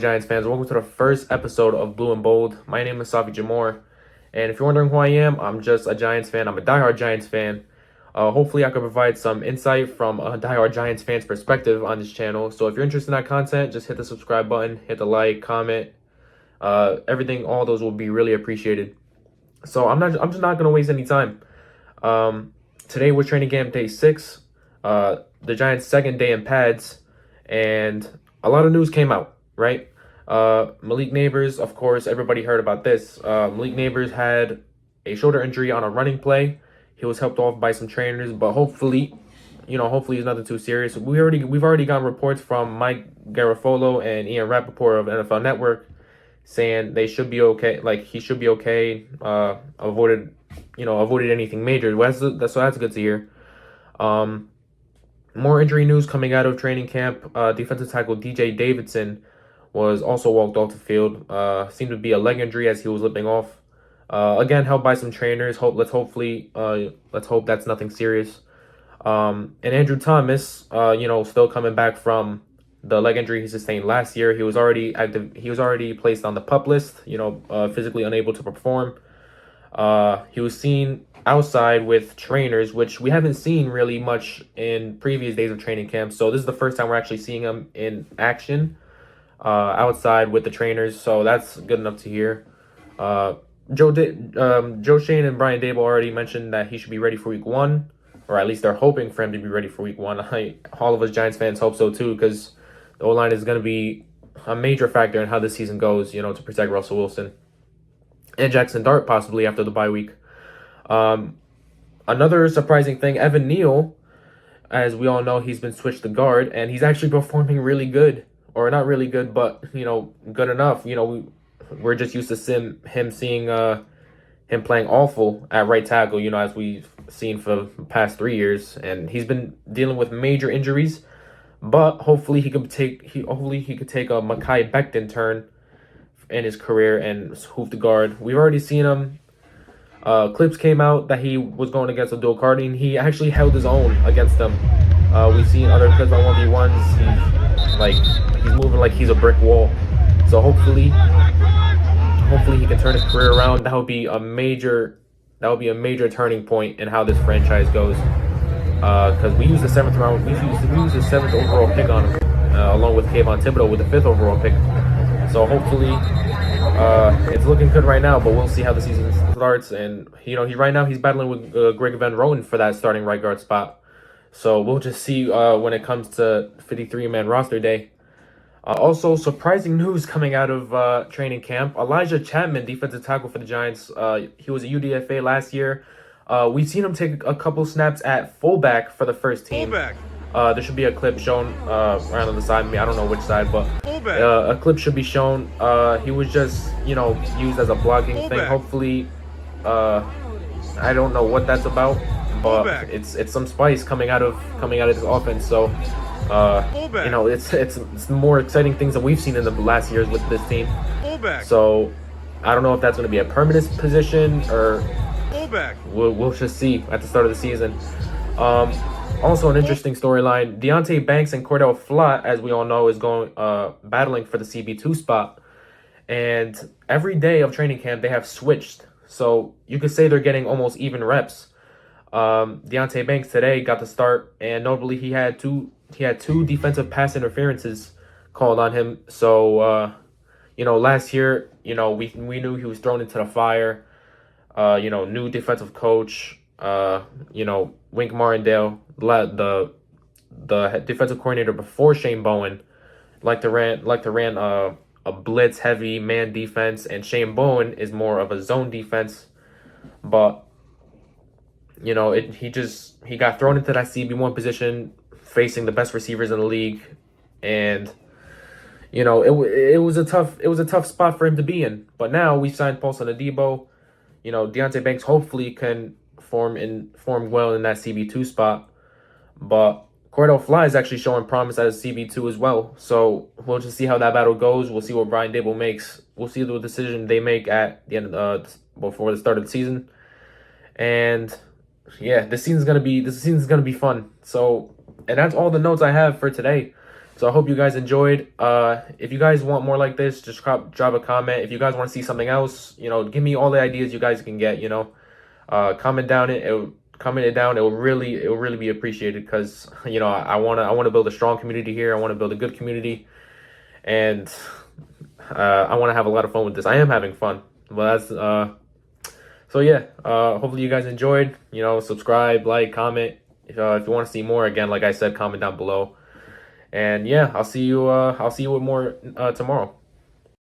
Giants fans, welcome to the first episode of Blue and Bold. My name is Safi Jamhour, and if you're wondering who I am, I'm just a Giants fan. I'm a diehard Giants fan. Hopefully, I can provide some insight from a diehard Giants fan's perspective on this channel. So if you're interested in that content, just hit the subscribe button, hit the like, comment, everything. All those will be really appreciated. So I'm just not gonna waste any time. Today we're training camp day 6. The Giants' second day in pads, and a lot of news came out. Right? Malik Neighbors, of course, everybody heard about this. Malik Neighbors had a shoulder injury on a running play. He was helped off by some trainers, but hopefully it's nothing too serious. We've already gotten reports from Mike Garafolo and Ian Rappaport of NFL Network saying they should be okay. Like, he should be okay. Avoided anything major. So that's good to hear. More injury news coming out of training camp. Defensive tackle DJ Davidson was also walked off the field. Seemed to be a leg injury as he was limping off. Again, helped by some trainers. Let's hope that's nothing serious. And Andrew Thomas, still coming back from the leg injury he sustained last year. He was already active. He was already placed on the PUP list. Physically unable to perform. He was seen outside with trainers, which we haven't seen really much in previous days of training camp. So this is the first time we're actually seeing him in action. Outside with the trainers, so that's good enough to hear. Joe Shane and Brian Dable already mentioned that he should be ready for week 1, or at least they're hoping for him to be ready for week 1. All of us Giants fans hope so too, because the O-line is going to be a major factor in how this season goes, to protect Russell Wilson and Jackson Dart possibly after the bye week. Another surprising thing, Evan Neal, as we all know, he's been switched to guard, and he's actually performing really good. Or not really good, but good enough. We're just used to him seeing him playing awful at right tackle. As we've seen for the past 3 years, and he's been dealing with major injuries. But hopefully he could take a Mekhi Becton turn in his career and hoof the guard. We've already seen him. Clips came out that he was going against Abdul Cardi, and he actually held his own against them. We've seen other clips on 1v1s. He's moving like he's a brick wall. So hopefully he can turn his career around. That would be a major turning point in how this franchise goes. Because we used the 7th round, we used the 7th overall pick on him, along with Kayvon Thibodeau with the 5th overall pick. So hopefully, it's looking good right now. But we'll see how the season starts. And he's battling with Greg Van Roten for that starting right guard spot. So we'll just see when it comes to 53-man roster day. Also, surprising news coming out of training camp. Elijah Chapman, defensive tackle for the Giants. He was a UDFA last year. We've seen him take a couple snaps at fullback for the first team. There should be a clip shown right on the side of me. I don't know which side, but a clip should be shown. He was just, used as a blocking thing. Hopefully, I don't know what that's about. But it's some spice coming out of this offense. So it's more exciting things than we've seen in the last years with this team. So I don't know if that's going to be a permanent position or we'll just see at the start of the season. Also an interesting storyline: Deonte Banks and Cordell Flott, as we all know, is going battling for the CB2 spot. And every day of training camp they have switched. So you could say they're getting almost even reps. Deonte Banks today got the start, and notably he had two defensive pass interferences called on him. So last year, we knew he was thrown into the fire. New defensive coach, Wink Martindale, the defensive coordinator before Shane Bowen, like to ran a blitz heavy man defense, and Shane Bowen is more of a zone defense. But he got thrown into that CB1 position facing the best receivers in the league, and it was a tough spot for him to be in. But now we signed Paulson Adebo. Deonte Banks hopefully can form well in that CB2 spot, but Cordell Flott is actually showing promise as CB2 as well. So we'll just see how that battle goes. We'll see what Brian Dable makes. We'll see the decision they make at the end before the start of the season. And yeah, this season's gonna be fun. So, and that's all the notes I have for today. So I hope you guys enjoyed. If you guys want more like this, just drop a comment. If you guys want to see something else, give me all the ideas you guys can get. Comment it down. It will really be appreciated because I want to build a strong community here. I want to build a good community, and I want to have a lot of fun with this. I am having fun. But that's so yeah. Hopefully you guys enjoyed. Subscribe, like, comment. If you want to see more, again, like I said, comment down below. And yeah, I'll see you with more tomorrow.